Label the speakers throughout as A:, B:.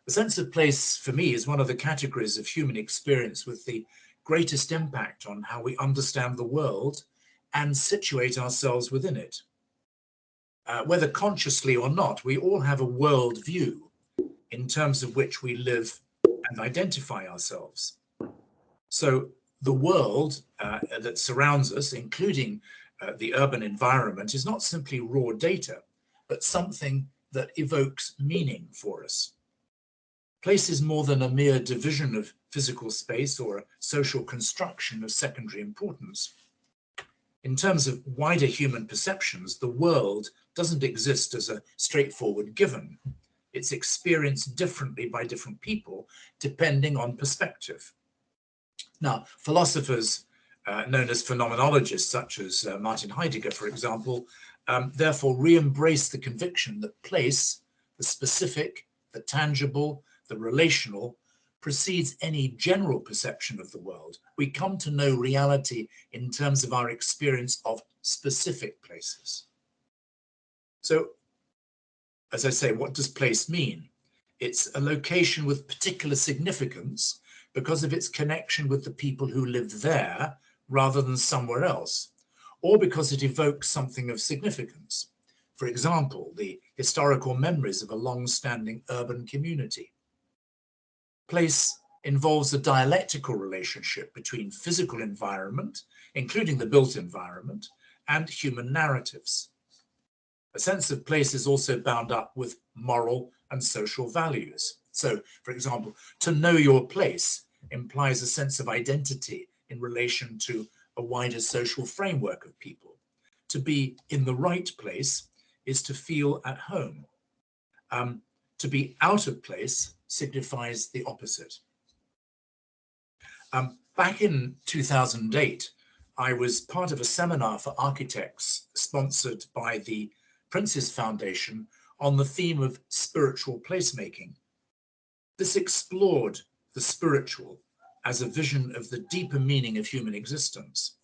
A: The sense of place, for me, is one of the categories of human experience with the greatest impact on how we understand the world and situate ourselves within it. Whether consciously or not, we all have a world view in terms of which we live and identify ourselves. So the world that surrounds us, including the urban environment, is not simply raw data, but something that evokes meaning for us. Place is more than a mere division of physical space or a social construction of secondary importance. In terms of wider human perceptions, the world doesn't exist as a straightforward given. It's experienced differently by different people, depending on perspective. Now, philosophers known as phenomenologists, such as Martin Heidegger, for example, therefore re-embrace the conviction that place, the specific, the tangible, the relational, precedes any general perception of the world. We come to know reality in terms of our experience of specific places. So, as I say, what does place mean? It's a location with particular significance because of its connection with the people who live there rather than somewhere else, or because it evokes something of significance. For example, the historical memories of a long-standing urban community. Place involves a dialectical relationship between physical environment, including the built environment, and human narratives. A sense of place is also bound up with moral and social values. So, for example, to know your place implies a sense of identity in relation to a wider social framework of people. To be in the right place is to feel at home. To be out of place signifies the opposite. Back in 2008, I was part of a seminar for architects sponsored by the Prince's Foundation on the theme of spiritual placemaking. This explored the spiritual as a vision of the deeper meaning of human existence.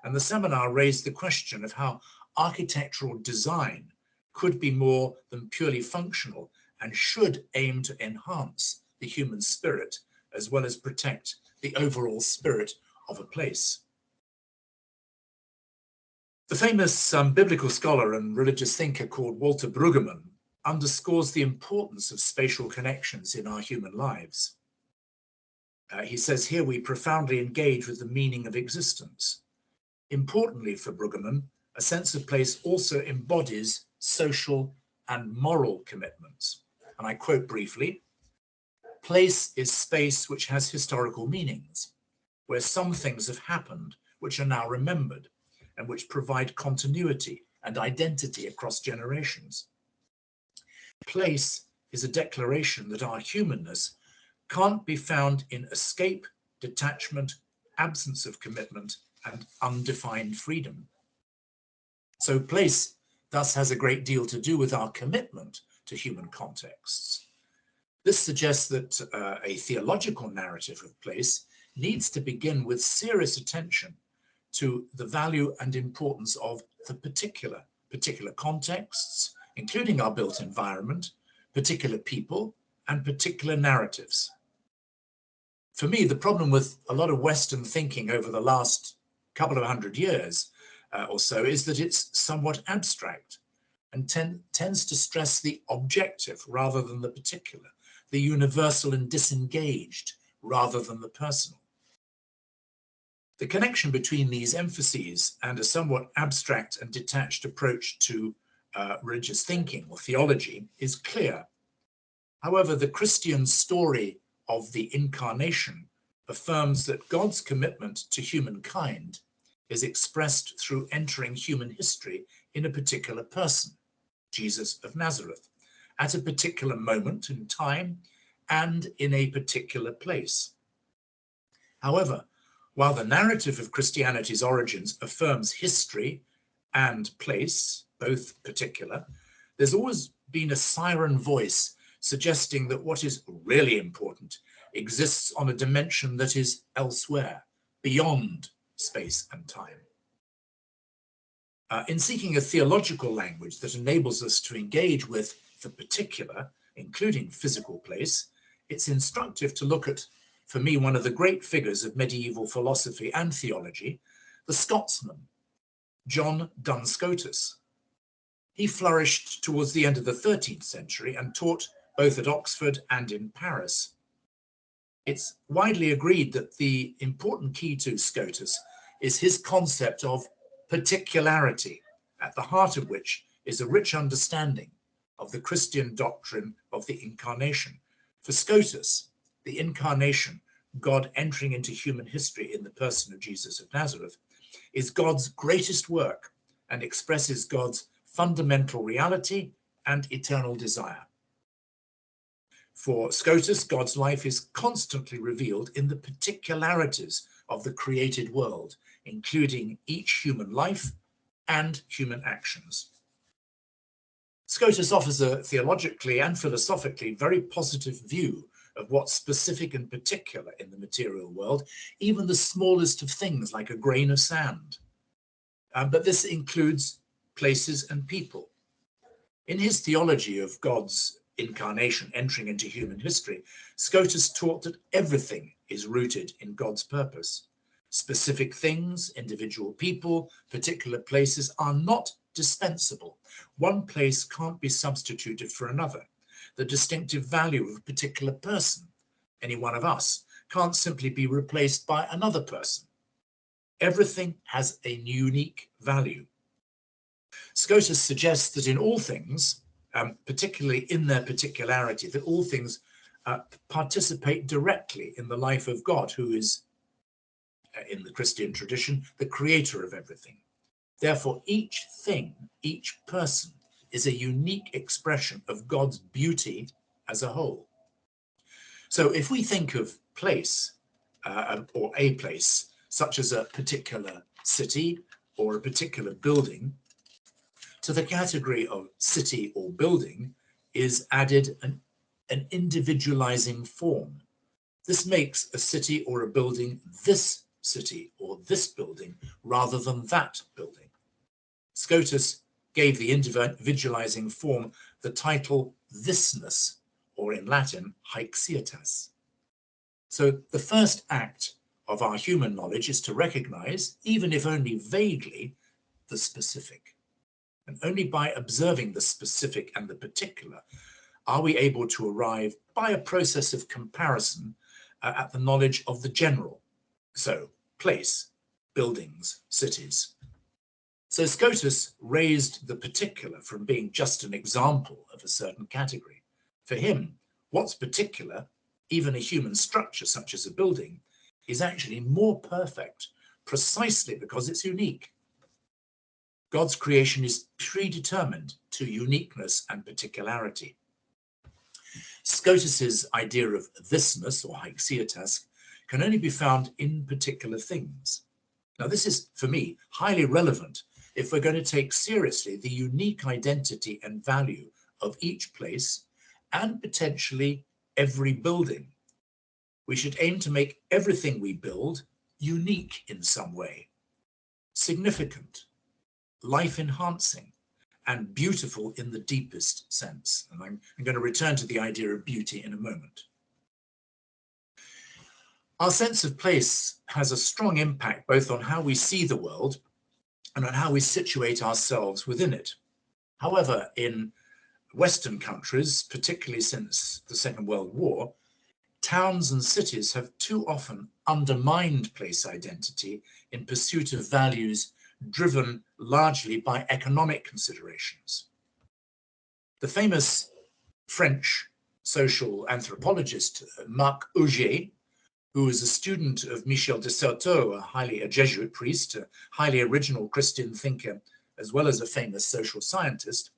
A: And the seminar raised the question of how architectural design could be more than purely functional and should aim to enhance the human spirit as well as protect the overall spirit of a place. The famous biblical scholar and religious thinker called Walter Brueggemann underscores the importance of spatial connections in our human lives. He says here we profoundly engage with the meaning of existence. Importantly for Brueggemann, a sense of place also embodies social and moral commitments. And I quote briefly, "Place is space which has historical meanings, where some things have happened which are now remembered and which provide continuity and identity across generations. Place is a declaration that our humanness can't be found in escape, detachment, absence of commitment, and undefined freedom." So place thus has a great deal to do with our commitment to human contexts. This suggests that a theological narrative of place needs to begin with serious attention to the value and importance of the particular contexts, including our built environment, particular people, and particular narratives. For me, the problem with a lot of Western thinking over the last couple of 100 years or so is that it's somewhat abstract and tends to stress the objective rather than the particular, the universal and disengaged rather than the personal. The connection between these emphases and a somewhat abstract and detached approach to religious thinking or theology is clear. However, the Christian story of the Incarnation affirms that God's commitment to humankind is expressed through entering human history in a particular person, Jesus of Nazareth, at a particular moment in time and in a particular place. However, while the narrative of Christianity's origins affirms history and place, both particular, there's always been a siren voice suggesting that what is really important exists on a dimension that is elsewhere, beyond space and time. In seeking a theological language that enables us to engage with the particular, including physical place, it's instructive to look at, for me, one of the great figures of medieval philosophy and theology, the Scotsman, John Duns Scotus. He flourished towards the end of the 13th century and taught both at Oxford and in Paris. It's widely agreed that the important key to Scotus is his concept of particularity, at the heart of which is a rich understanding of the Christian doctrine of the Incarnation. For Scotus, the Incarnation, God entering into human history in the person of Jesus of Nazareth, is God's greatest work and expresses God's fundamental reality and eternal desire. For Scotus, God's life is constantly revealed in the particularities of the created world, including each human life and human actions. Scotus offers a theologically and philosophically very positive view of what's specific and particular in the material world, even the smallest of things like a grain of sand. But this includes places and people. In his theology of God's incarnation entering into human history, Scotus taught that everything is rooted in God's purpose. Specific things, individual people, particular places are not dispensable. One place can't be substituted for another. The distinctive value of a particular person, any one of us, can't simply be replaced by another person. Everything has a unique value. Scotus suggests that in all things, particularly in their particularity, that all things participate directly in the life of God, who is, in the Christian tradition, the creator of everything. Therefore, each thing, each person, is a unique expression of God's beauty as a whole. So if we think of place, or a place, such as a particular city or a particular building, to the category of city or building is added an individualizing form. This makes a city or a building this city or this building rather than that building. Scotus gave the individualizing form the title thisness, or in Latin, haeccietas. So the first act of our human knowledge is to recognize, even if only vaguely, the specific. And only by observing the specific and the particular are we able to arrive, by a process of comparison, at the knowledge of the general. So, place, buildings, cities. So Scotus raised the particular from being just an example of a certain category. For him, what's particular, even a human structure such as a building, is actually more perfect precisely because it's unique. God's creation is predetermined to uniqueness and particularity. Scotus's idea of thisness, or haeccietas, can only be found in particular things. Now, this is, for me, highly relevant if we're going to take seriously the unique identity and value of each place and potentially every building. We should aim to make everything we build unique in some way, significant, life-enhancing, and beautiful in the deepest sense. And I'm going to return to the idea of beauty in a moment. Our sense of place has a strong impact both on how we see the world and on how we situate ourselves within it. However, in Western countries, particularly since the Second World War, towns and cities have too often undermined place identity in pursuit of values driven largely by economic considerations. The famous French social anthropologist Marc Auger, who was a student of Michel de Certeau, a Jesuit priest, a highly original Christian thinker, as well as a famous social scientist,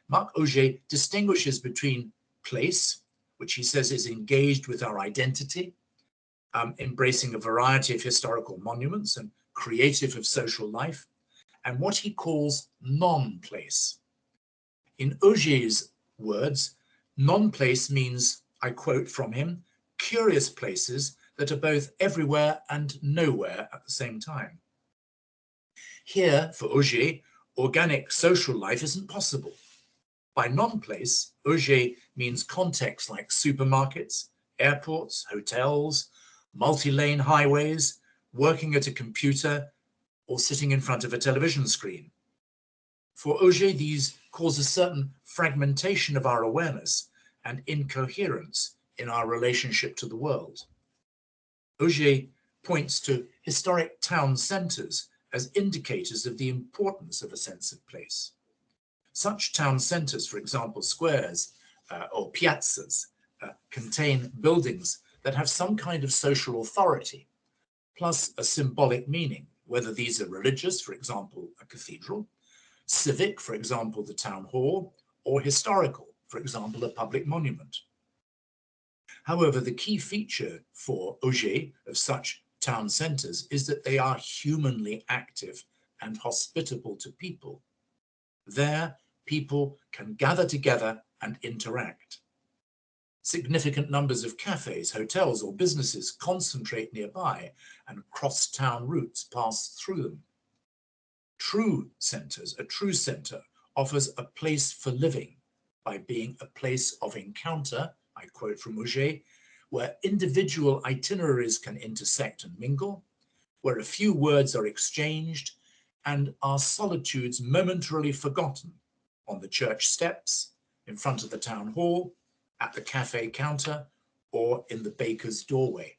A: Marc Auger distinguishes between place, which he says is engaged with our identity, embracing a variety of historical monuments and creative of social life, and what he calls non-place. In Auger's words, non-place means, I quote from him, curious places that are both everywhere and nowhere at the same time. Here, for Auger, organic social life isn't possible. By non-place, Auger means contexts like supermarkets, airports, hotels, multi-lane highways, working at a computer, or sitting in front of a television screen. For Auger, these cause a certain fragmentation of our awareness and incoherence in our relationship to the world. Auger points to historic town centres as indicators of the importance of a sense of place. Such town centres, for example, squares or piazzas, contain buildings that have some kind of social authority, plus a symbolic meaning, whether these are religious, for example, a cathedral, civic, for example, the town hall, or historical, for example, a public monument. However, the key feature for Auger of such town centres is that they are humanly active and hospitable to people. There, people can gather together and interact. Significant numbers of cafes, hotels, or businesses concentrate nearby, and cross-town routes pass through them. True centres, a true centre, offers a place for living by being a place of encounter, I quote from Auger, where individual itineraries can intersect and mingle, where a few words are exchanged, and our solitudes momentarily forgotten on the church steps, in front of the town hall, at the cafe counter, or in the baker's doorway.